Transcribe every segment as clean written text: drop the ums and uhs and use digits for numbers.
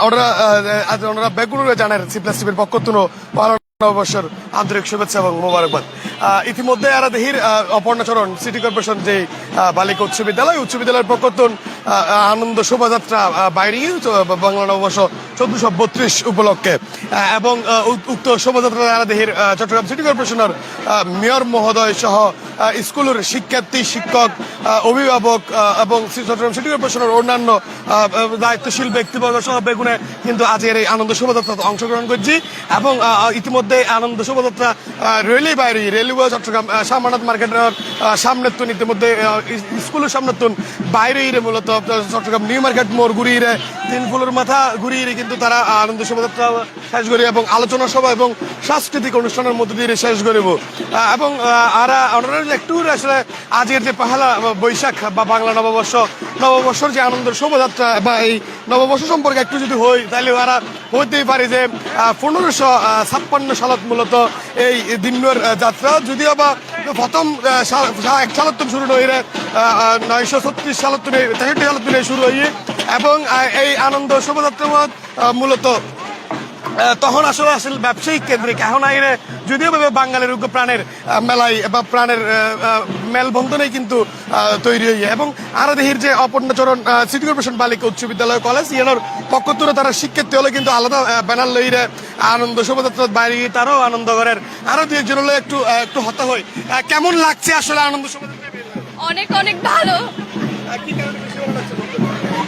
ওনারা বেগুনুরে জানার C+TV পক্ষ তুনো নববর্ষের আন্তরিক শুভেচ্ছা এবং মোবারকবাদ। ইতিমধ্যে আরা দেহির অপর্ণাচরণ সিটি কর্পোরেশন যে বালিকা উচ্চ বিদ্যালয়ের পক্ষ আনন্দ শোভাযাত্রা বাইরে বাংলা নববর্ষ 1432 উপলক্ষে এবং উক্ত শোভাযাত্রা আরা দেহির চট্টগ্রাম সিটি কর্পোরেশনের মেয়র মহোদয় সহ স্কুলের শিক্ষার্থী শিক্ষক অভিভাবক এবং চট্টগ্রাম সিটি কর্পোরেশনের অন্যান্য দায়িত্বশীল ব্যক্তিবর্গ সহ বেগুনে কিন্তু আজকের এই আনন্দ শোভাযাত্রাতে অংশগ্রহণ করছি এবং ইতিমধ্যে আনন্দ শোভাযাত্রা রেলওয়ে চট্টগ্রাম শাহমানাত মার্কেটের সামনের তুন ইতিমধ্যে স্কুলের সামনের তুন বাইরে মূলত চট্টগ্রাম নিউ মার্কেট মোড় ঘুরিয়ে তিন ফুলের মাথা ঘুরিয়ে কিন্তু তারা আনন্দ শোভাযাত্রা শেষ করি এবং আলোচনা সভা এবং সাংস্কৃতিক অনুষ্ঠানের মধ্যে দিয়ে শেষ করিব এবং একটু আসলে আজকের যে পহেলা বৈশাখ বা বাংলা নববর্ষের যে আনন্দের শোভাযাত্রা বা এই নববর্ষ সম্পর্কে একটু যদি হই তাহলে ওরা হইতেই পারে যে 1556 সালত মূলত এই দিনের যাত্রা যদিও বা প্রথম 1 সালত শুরু হয়ে 936 সালত 63 সালত শুরু হয়ে এবং এই আনন্দ শোভাযাত্রা মূলত তখন আসলে ব্যবসায়িক কেন্দ্রিক এখন আইনে যদিও ভাবে বাঙালির প্রাণের মেলায় বা প্রাণের মেলবন্ধনে কিন্তু তৈরি হয়ে এবং আরো দেহির যে অপর্ণাচরণ সিটি কর্পোরেশন বালিকা উচ্চ বিদ্যালয় কলেজ ইয়ানোর পক্ষ থেকে তারা শিক্ষার্থী হলে কিন্তু আলাদা ব্যানার লইরে আনন্দ শোভাযাত্রার বাইরে তারও আনন্দ করেন আরো দু একজন হলে একটু হতা হয়। কেমন লাগছে আসলে আনন্দ শোভাযাত্রা? অনেক অনেক ভালো।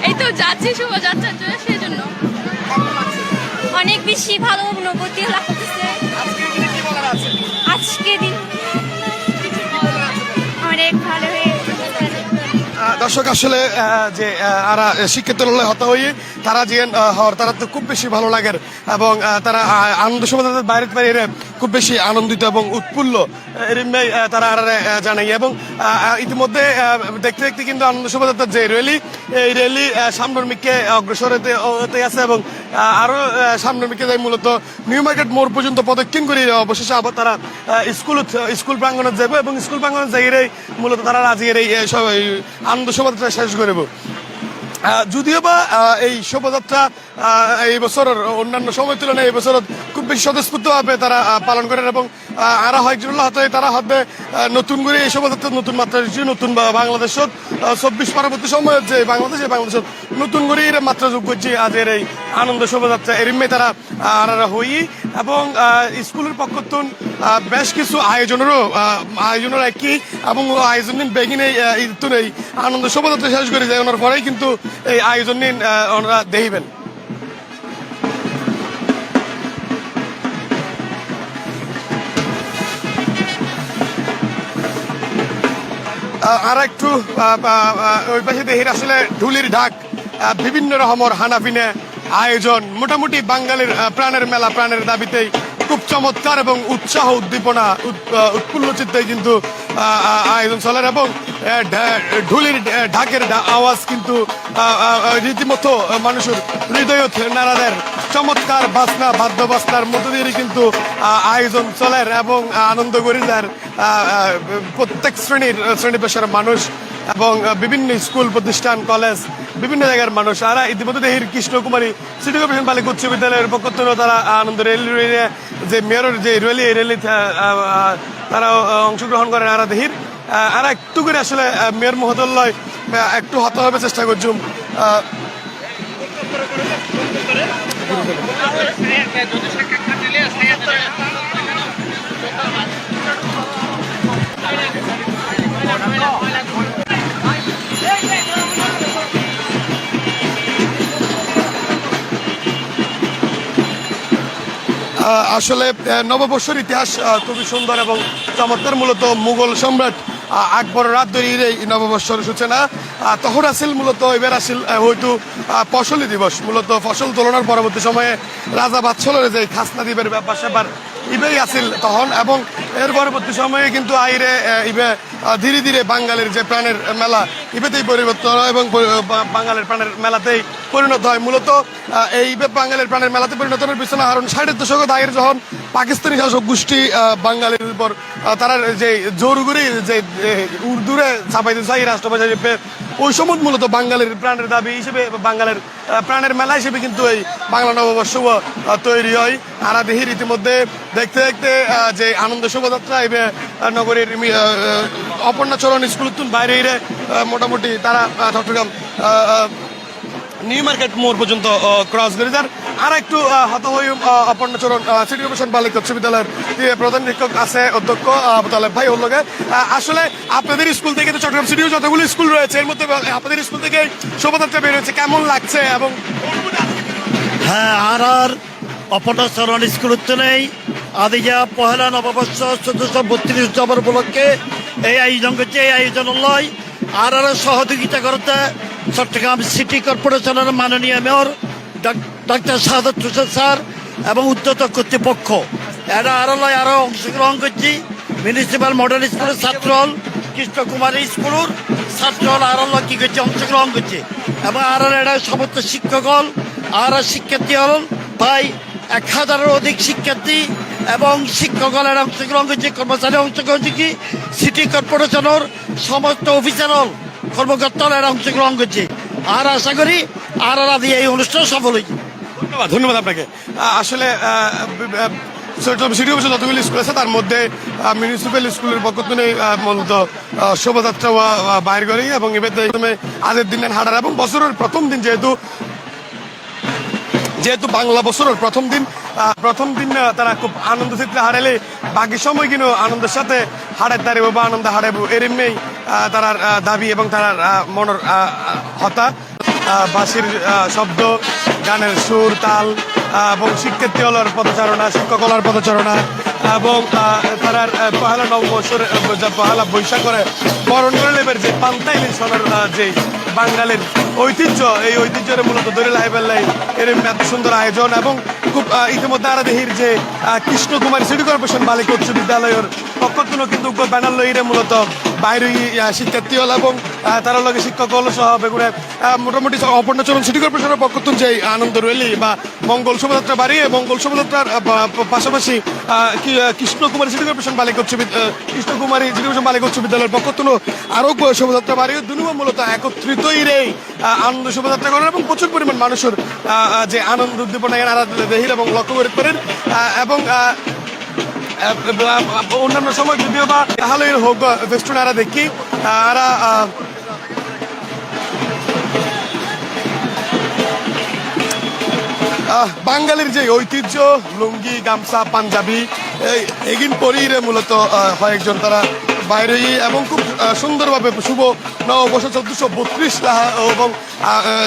এই তো যাচ্ছি শোভাযাত্রার জন্য, সেই জন্য অনেক বেশি ভালো অনুভূতি লাগতেছে। আজকে দিন অনেক ভালো হয়ে দর্শক আসলে যে আরা শিক্ষিত হলে হতা হয়ে তারা যে তারা তো খুব বেশি ভালো লাগে এবং তারা আনন্দ শোভাযাত্রার বাইরে খুব বেশি আনন্দিত এবং উৎফুল্ল এরিমে তারা জানাই এবং ইতিমধ্যে দেখতে দেখতে কিন্তু আনন্দ শোভাযাত্রার যে এই র্যালি সামনের মিকে অগ্রসর হতে আছে এবং আরো সামনের মিকে যাই মূলত নিউ মার্কেট মোড় পর্যন্ত প্রদক্ষিণ করে অবশেষে আবার তারা স্কুল প্রাঙ্গণে যাবে এবং স্কুল প্রাঙ্গণে যাই মূলত তারা আজকের এই আনন্দ শোভাযাত্রা শেষ করব। যদিও বা এই শোভাযাত্রা এই বছরের অন্যান্য সময় তুলনায় এই বছর খুব বেশি স্বতঃস্ফূর্তভাবে তারা পালন করেন এবং আরা হয়জন হাতে তারা হাতে নতুন করে এই শোভাযাত্রা নতুন মাত্রা নতুন বাংলাদেশত 24 পরবর্তী সময়ের যে বাংলাদেশত নতুন করে মাত্রা যোগ করছে আজের এই আনন্দ শোভাযাত্রা এরিমে তারা আরা হই এবং স্কুলের পক্ষ বেশ কিছু আয়োজনের একই এবং আয়োজন নিন বেগিন এই আনন্দ শোভাযাত্রা শেষ করে যায় ওনার পরেই কিন্তু এই আয়োজন নিন ওনারা দেখিবেন। আর একটু ওই পাশে দেহির আসলে ঢুলির ঢাক বিভিন্ন রকমের হানাফিনে আয়োজন মোটামুটি বাঙালির প্রাণের মেলা প্রাণের দাবিতেই খুব চমৎকার এবং উৎসাহ উদ্দীপনা উৎফুল্ল চিত্তে কিন্তু আয়োজন চলেন এবং ঢুলির ঢাকের আওয়াজ কিন্তু রীতিমতো মানুষের হৃদয় নাড়াদের চমৎকার বাদ্য বাজনার মধ্য দিয়ে কিন্তু আয়োজন চলেন এবং আনন্দ করিদার প্রত্যেক শ্রেণী পেশার মানুষ এবং বিভিন্ন স্কুল প্রতিষ্ঠান কলেজ বিভিন্ন জায়গার মানুষ আর ইতিমধ্যে দেহির কৃষ্ণকুমারী সিটি কর্পোরেশন বালিকা উচ্চ বিদ্যালয়ের পক্ষ থেকে তারা আনন্দ র্যালি যে মেয়রের যে র্যালি তারা অংশগ্রহণ করেন আর দেহির আর একটু করে আসলে মেয়র মহোদয় একটু হত হবে চেষ্টা করছুম। আসলে নববর্ষের ইতিহাস খুবই সুন্দর এবং চমৎকার মূলত মুঘল সম্রাট আকবর রাত ধরে এই নববর্ষের সূচনা তখন আসিল মূলত এবার আসিল হয়তো ফসলি দিবস মূলত ফসল তোলনার পরবর্তী সময়ে রাজা বাৎসলের যে খাসনা দিবের ব্যাপার স্যাপার ইবেই আসিল তখন এবং এর পরবর্তী সময়ে কিন্তু আইরে ইবে ধীরে ধীরে বাঙালির যে প্রাণের মেলা ইবেতেই পরিবর্তন হয় এবং বাঙালির প্রাণের মেলাতেই পরিণত হয় মূলত এই বাঙালির প্রাণের মেলাতে পরিণতের পিছনে কারণ 60-এর দশকে আইয়ের যখন পাকিস্তানি শাসক গোষ্ঠী বাঙালির উপর তারা যে জোর করে যে উর্দুরে ছাপাইতে চাই রাষ্ট্রভাষা হিসেবে ওই সময় মূলত বাঙালির প্রাণের দাবি হিসেবে বাঙালির প্রাণের মেলা হিসেবে কিন্তু এই বাংলা নববর্ষ তৈরি হয়। আরাদেহির ইতিমধ্যে দেখতে দেখতে যে আনন্দ শোভাযাত্রা এবে নগরীর অপর্ণাচরণ স্কুল বাইরে মোটামুটি তারা চট্টগ্রাম নিউ মার্কেট মোড় পর্যন্ত ক্রস করে যান। আর একটু হতহই অপর্ণাচরণ সিটি কর্পোরেশন বালিকা উচ্চ বিদ্যালয়ের প্রধান শিক্ষক আছে অধ্যক্ষ তালেব ভাই ওর লগে। আসলে আপনাদের স্কুল থেকে তো চট্টগ্রাম সিটিও যতগুলো স্কুল রয়েছে এর মধ্যে আপনাদের স্কুল থেকে শোভাযাত্রা বের হয়েছে, কেমন লাগছে? এবং হ্যাঁ, আর অপর্ণাচরণ স্কুল নেই আদিজা পহেলা নববর্ষ 1432 উদযাপন উপলক্ষে এই আয়োজন করছে। এই আয়োজন লয় আর সহযোগিতা করতে চট্টগ্রাম সিটি কর্পোরেশনের মাননীয় mayor doctor Sadat Hossain sir এবং উদ্যত কর্তৃপক্ষ। এরা আরো অংশগ্রহণ করছি। মিউনিসিপ্যাল মডেল স্কুলের ছাত্রল, কৃষ্ণকুমারী স্কুলের ছাত্রল আরো কি করছে অংশগ্রহণ করছে এবং এরা সমস্ত শিক্ষক হল আর শিক্ষার্থী হল প্রায় 1000-এর অধিক শিক্ষার্থী এবং শিক্ষক হল এরা অংশগ্রহণ করছে, কর্মচারী অংশগ্রহণ করছে, সিটি কর্পোরেশনের সমস্ত অফিসার হল কর্মকর্তা এরা অংশগ্রহণ করছে। আর আশা করি আর দিয়ে এই অনুষ্ঠান সফল হয়েছে। ধন্যবাদ আপনাকে। আসলে সিটি অফিসে যতগুলি স্কুল আছে তার মধ্যে মিউনিসিপ্যাল স্কুলের পক্ষ থেকে মূলত শোভাযাত্রা বাইর করি এবং এবার আজের দিনের হাঁটার এবং বছরের প্রথম দিন যেহেতু বাংলা বছরের প্রথম দিন তারা খুব আনন্দ চিত্রে হারালে বাকি সময় কিন্তু আনন্দের সাথে হাড়ের দাঁড়িয়ে বা আনন্দ হারাবো এরমেই তার দাবি এবং তার মনের হতা। বাঁশির শব্দ, গানের সুর, তাল এবং শিক্ষার্থী হলার পদচারণা, শিক্ষক হলার পদচারণা এবং তারা পহেলা নববর্ষের পহেলা বৈশাখ করে বরণ করে নেবের যে পান্তা ইলিশনের যে বাঙালির ঐতিহ্য, এই ঐতিহ্যের মূলত ধরে লাইবেল্লাই এর এত সুন্দর আয়োজন। এবং খুব ইতিমধ্যে আরাদেহির যে কৃষ্ণকুমারী সিটি কর্পোরেশন বালিকা উচ্চ বিদ্যালয়ের পক্ষ থেকে কিন্তু ব্যানার লইরে মূলত বাইরে শিক্ষার্থী হল এবং তার লগে শিক্ষক হল সহ বেগুনে মোটামুটি অপর্ণাচরণ সিটি কর্পোরেশনের পক্ষ থেকে যে আনন্দ র্যালি বা মঙ্গল শোভাযাত্রা বাড়িয়ে মঙ্গল শোভাযাত্রার পাশাপাশি কৃষ্ণকুমারী সিটি কর্পোরেশন বালিকা উচ্চ বিদ্যালয়ের পক্ষ থেকে আরো শোভাযাত্রা বাড়িয়ে দুনুয়া মূলত একত্রিত আনন্দ শোভাযাত্রা করেন এবং প্রচুর পরিমাণ মানুষের যে আনন্দ উদ্দীপনা আরাদেহির এবং লক্ষ্য করতে পারেন। এবং অন্যান্য সময় যদিও বা তাহলেই হোক ফেস্টুন আরা দেখি আরা বাঙালির যে ঐতিহ্য লুঙ্গি, গামছা, পাঞ্জাবি এগিন পরিরে মূলত কয়েকজন তারা বাইরে এবং খুব সুন্দরভাবে শুভ নববর্ষ 1432 এবং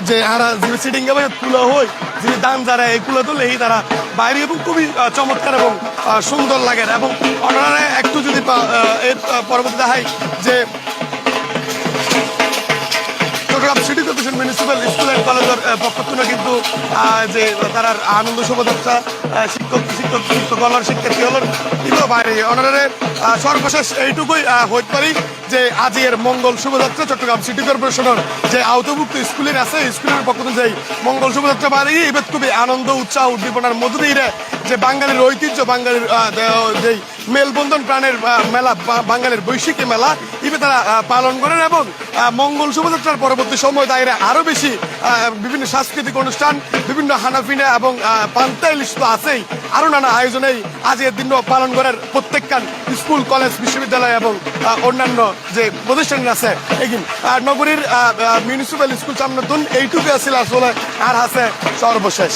যে আরা যে সিটিং তুলা হয় যে দান যারা এইগুলো তুলে তারা বাইরে এবং খুবই চমৎকার এবং সুন্দর লাগে। এবং ওনারা একটু যদি এর পরবর্তী দেখাই যে Chittagong city corporation municipal school and কলেজের পক্ষ থেকে কিন্তু যে তারা আনন্দ শোভাযাত্রা শিক্ষক শিক্ষার্থী হলের কিন্তু বাইরে ওনারা সর্বশেষ এইটুকুই হইতে পারি যে আজকের মঙ্গল শোভাযাত্রা চট্টগ্রাম সিটি কর্পোরেশনের যে আওতাভুক্ত স্কুলের আছে স্কুলের পক্ষ থেকে যে মঙ্গল শোভাযাত্রা বাড়ি এবার খুবই আনন্দ উৎসাহ উদ্দীপনার মধ্য দিয়ে যে বাঙালির ঐতিহ্য বাঙালির যে মেলবন্ধন প্রাণের মেলা বাঙালির বৈশাখী মেলা এবার তারা পালন করেন এবং মঙ্গল শোভাযাত্রার পরবর্তী সময় দাঁড়িয়ে আরো বেশি বিভিন্ন সাংস্কৃতিক অনুষ্ঠান, বিভিন্ন হানাফিনা এবং পান্তা ইলিশ তো আছেই, আরো নানা আয়োজনেই আজকের দিন পালন করার প্রত্যেকখান স্কুল, কলেজ, বিশ্ববিদ্যালয় এবং অন্যান্য যে প্রতিষ্ঠান আছে এগিন নগরীর মিউনিসিপ্যাল স্কুল সামনে এইটুকু আসলে আর আছে সর্বশেষ।